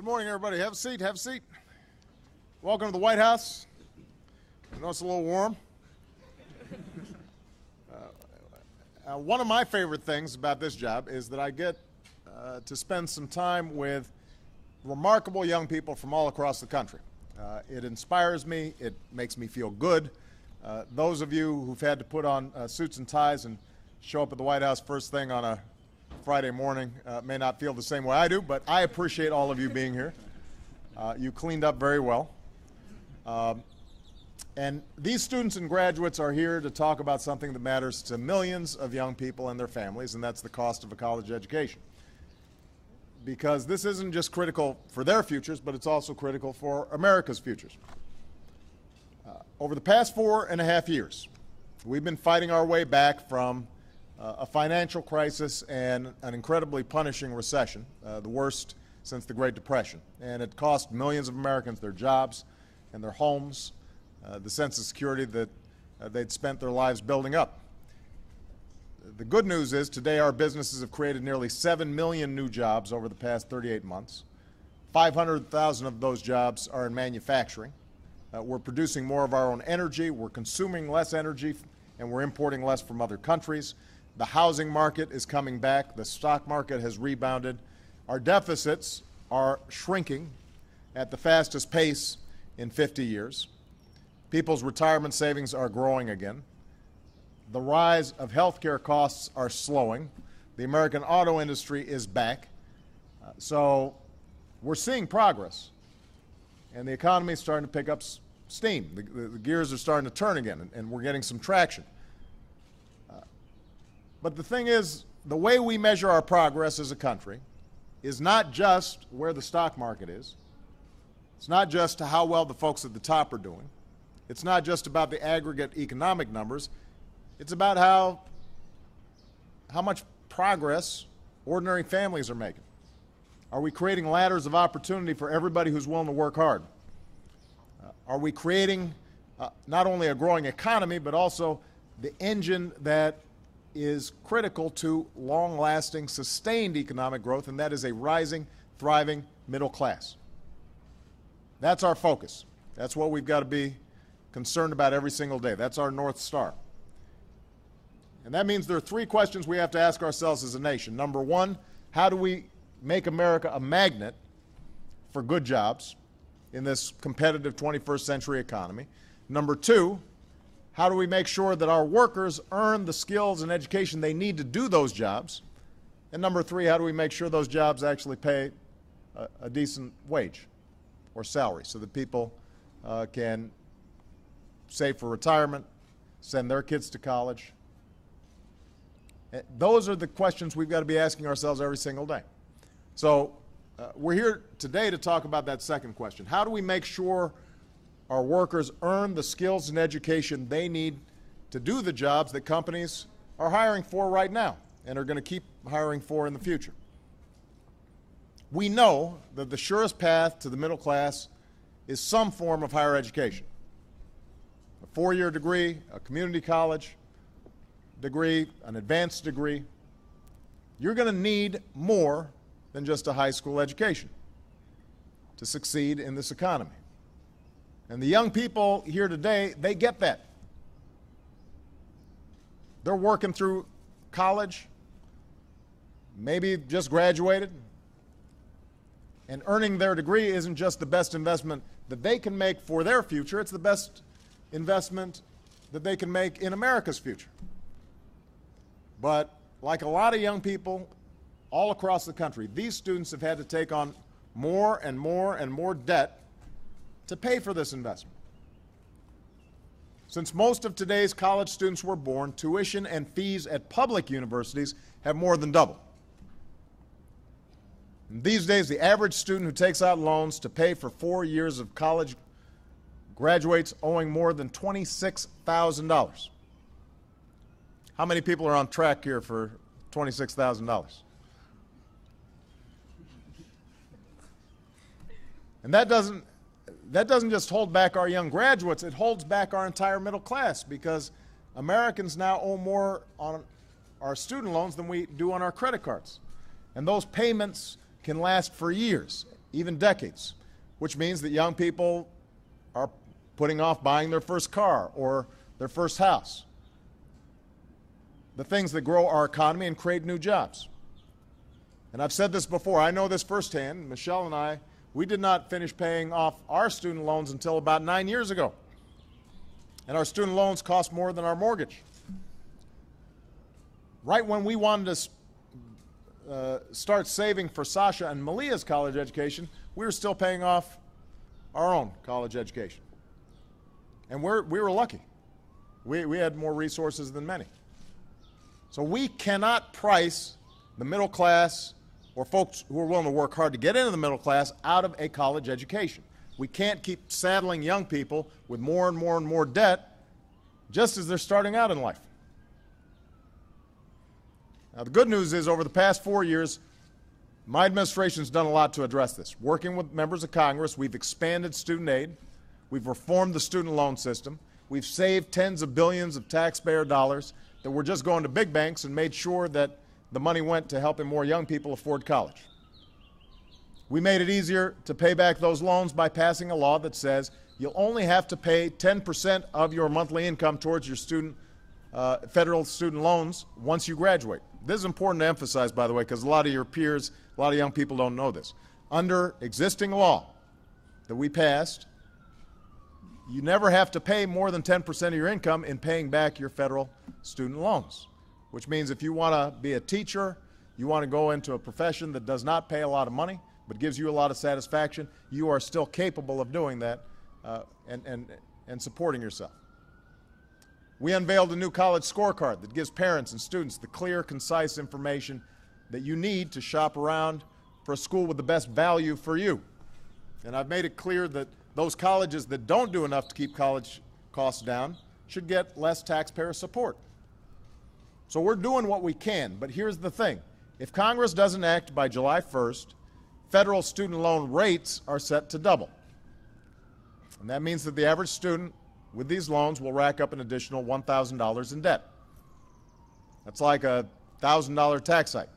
Good morning, everybody. Have a seat. Have a seat. Welcome to the White House. I know it's a little warm. One of my favorite things about this job is that I get to spend some time with remarkable young people from all across the country. It inspires me. It makes me feel good. Those of you who've had to put on suits and ties and show up at the White House first thing on a Friday morning may not feel the same way I do, but I appreciate all of you being here. You cleaned up very well. And these students and graduates are here to talk about something that matters to millions of young people and their families, and that's the cost of a college education. Because this isn't just critical for their futures, but it's also critical for America's futures. Over the past 4.5 years, we've been fighting our way back from a financial crisis and an incredibly punishing recession, the worst since the Great Depression. And it cost millions of Americans their jobs and their homes, the sense of security that they'd spent their lives building up. The good news is today our businesses have created nearly 7 million new jobs over the past 38 months. 500,000 of those jobs are in manufacturing. We're producing more of our own energy, we're consuming less energy, and we're importing less from other countries. The housing market is coming back. The stock market has rebounded. Our deficits are shrinking at the fastest pace in 50 years. People's retirement savings are growing again. The rise of healthcare costs are slowing. The American auto industry is back. So we're seeing progress. And the economy is starting to pick up steam. The gears are starting to turn again, and we're getting some traction. But the thing is, the way we measure our progress as a country is not just where the stock market is. It's not just how well the folks at the top are doing. It's not just about the aggregate economic numbers. It's about how much progress ordinary families are making. Are we creating ladders of opportunity for everybody who's willing to work hard? Are we creating not only a growing economy, but also the engine that is critical to long-lasting, sustained economic growth, and that is a rising, thriving middle class. That's our focus. That's what we've got to be concerned about every single day. That's our North Star. And that means there are three questions we have to ask ourselves as a nation. Number one, how do we make America a magnet for good jobs in this competitive 21st century economy? Number two, how do we make sure that our workers earn the skills and education they need to do those jobs? And number three, how do we make sure those jobs actually pay a decent wage or salary so that people can save for retirement, send their kids to college? Those are the questions we've got to be asking ourselves every single day. So we're here today to talk about that second question. How do we make sure our workers earn the skills and education they need to do the jobs that companies are hiring for right now and are going to keep hiring for in the future? We know that the surest path to the middle class is some form of higher education. A four-year degree, a community college degree, an advanced degree. You're going to need more than just a high school education to succeed in this economy. And the young people here today, they get that. They're working through college, maybe just graduated, and earning their degree isn't just the best investment that they can make for their future, it's the best investment that they can make in America's future. But like a lot of young people all across the country, these students have had to take on more and more and more debt to pay for this investment. Since most of today's college students were born, tuition and fees at public universities have more than doubled. And these days, the average student who takes out loans to pay for 4 years of college graduates owing more than $26,000. How many people are on track here for $26,000? And that doesn't just hold back our young graduates, it holds back our entire middle class, because Americans now owe more on our student loans than we do on our credit cards. And those payments can last for years. even decades, which means that young people are putting off buying their first car or their first house, the things that grow our economy and create new jobs. And I've said this before, I know this firsthand. Michelle and I, we did not finish paying off our student loans until about 9 years ago. And our student loans cost more than our mortgage. Right when we wanted to start saving for Sasha and Malia's college education, we were still paying off our own college education. And we were lucky. We had more resources than many. So we cannot price the middle class or folks who are willing to work hard to get into the middle class out of a college education. We can't keep saddling young people with more and more and more debt just as they're starting out in life. Now, the good news is over the past 4 years, my administration's done a lot to address this. Working with members of Congress, we've expanded student aid. We've reformed the student loan system. We've saved tens of billions of taxpayer dollars that were just going to big banks and made sure that the money went to helping more young people afford college. We made it easier to pay back those loans by passing a law that says you'll only have to pay 10% of your monthly income towards your federal student loans once you graduate. This is important to emphasize, by the way, because a lot of your peers, a lot of young people don't know this. Under existing law that we passed, you never have to pay more than 10% of your income in paying back your federal student loans, which means if you want to be a teacher, you want to go into a profession that does not pay a lot of money but gives you a lot of satisfaction, you are still capable of doing that and supporting yourself. We unveiled a new college scorecard that gives parents and students the clear, concise information that you need to shop around for a school with the best value for you. And I've made it clear that those colleges that don't do enough to keep college costs down should get less taxpayer support. So we're doing what we can, but here's the thing. If Congress doesn't act by July 1st, federal student loan rates are set to double. And that means that the average student with these loans will rack up an additional $1,000 in debt. That's like a $1,000 tax hike.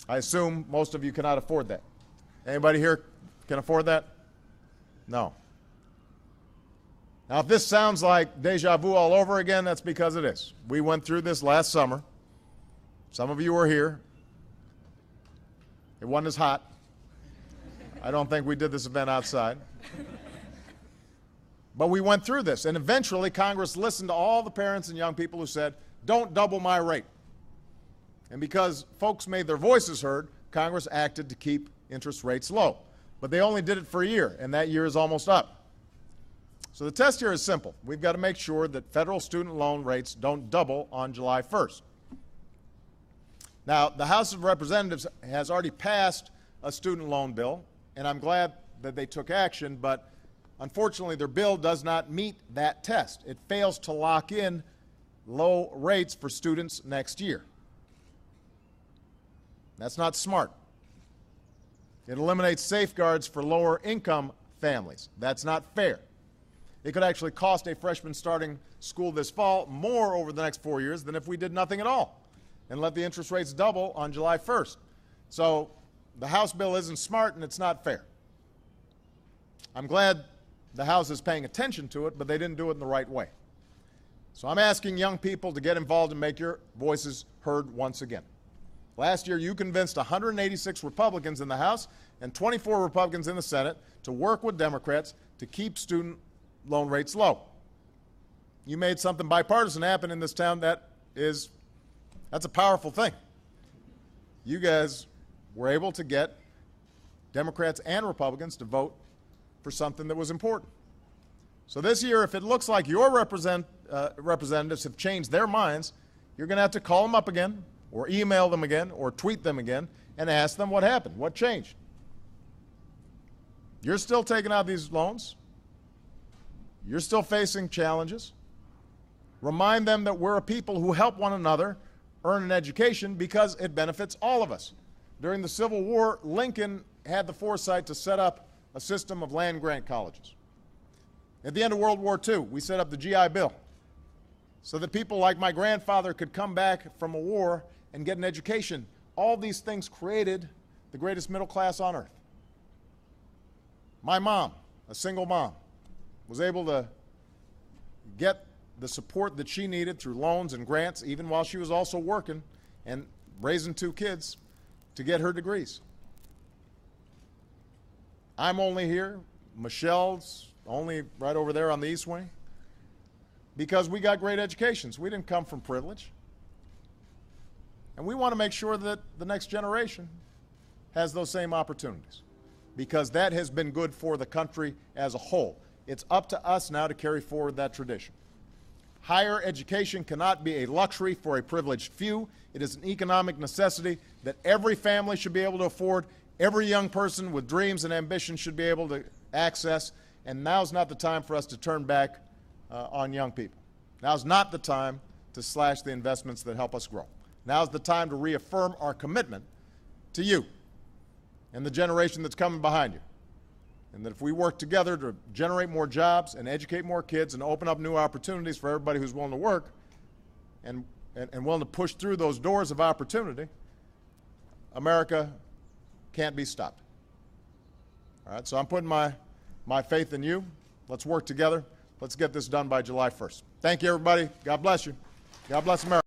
I assume most of you cannot afford that. Anybody here can afford that? No. Now, if this sounds like deja vu all over again, that's because it is. We went through this last summer. Some of you were here. It wasn't as hot. I don't think we did this event outside. But we went through this, and eventually Congress listened to all the parents and young people who said, don't double my rate. And because folks made their voices heard, Congress acted to keep interest rates low. But they only did it for a year, and that year is almost up. So the test here is simple. We've got to make sure that federal student loan rates don't double on July 1st. Now, the House of Representatives has already passed a student loan bill, and I'm glad that they took action, but unfortunately, their bill does not meet that test. It fails to lock in low rates for students next year. That's not smart. It eliminates safeguards for lower income families. That's not fair. It could actually cost a freshman starting school this fall more over the next 4 years than if we did nothing at all and let the interest rates double on July 1st. So the House bill isn't smart and it's not fair. I'm glad the House is paying attention to it, but they didn't do it in the right way. So I'm asking young people to get involved and make your voices heard once again. Last year, you convinced 186 Republicans in the House and 24 Republicans in the Senate to work with Democrats to keep student loan rates low. You made something bipartisan happen in this town that's a powerful thing. You guys were able to get Democrats and Republicans to vote for something that was important. So this year, if it looks like your representatives have changed their minds, you're going to have to call them up again, or email them again, or tweet them again, and ask them what happened, what changed. You're still taking out these loans. You're still facing challenges. Remind them that we're a people who help one another earn an education because it benefits all of us. During the Civil War, Lincoln had the foresight to set up a system of land-grant colleges. At the end of World War II, we set up the GI Bill so that people like my grandfather could come back from a war and get an education. All these things created the greatest middle class on earth. My mom, a single mom, was able to get the support that she needed through loans and grants, even while she was also working and raising 2 kids, to get her degrees. I'm only here, Michelle's only right over there on the East Wing, because we got great educations. We didn't come from privilege. And we want to make sure that the next generation has those same opportunities, because that has been good for the country as a whole. It's up to us now to carry forward that tradition. Higher education cannot be a luxury for a privileged few. It is an economic necessity that every family should be able to afford, every young person with dreams and ambitions should be able to access, and now's not the time for us to turn back on young people. Now's not the time to slash the investments that help us grow. Now's the time to reaffirm our commitment to you and the generation that's coming behind you. And that if we work together to generate more jobs and educate more kids and open up new opportunities for everybody who's willing to work and willing to push through those doors of opportunity, America can't be stopped. All right, so I'm putting my faith in you. Let's work together. Let's get this done by July 1st. Thank you, everybody. God bless you. God bless America.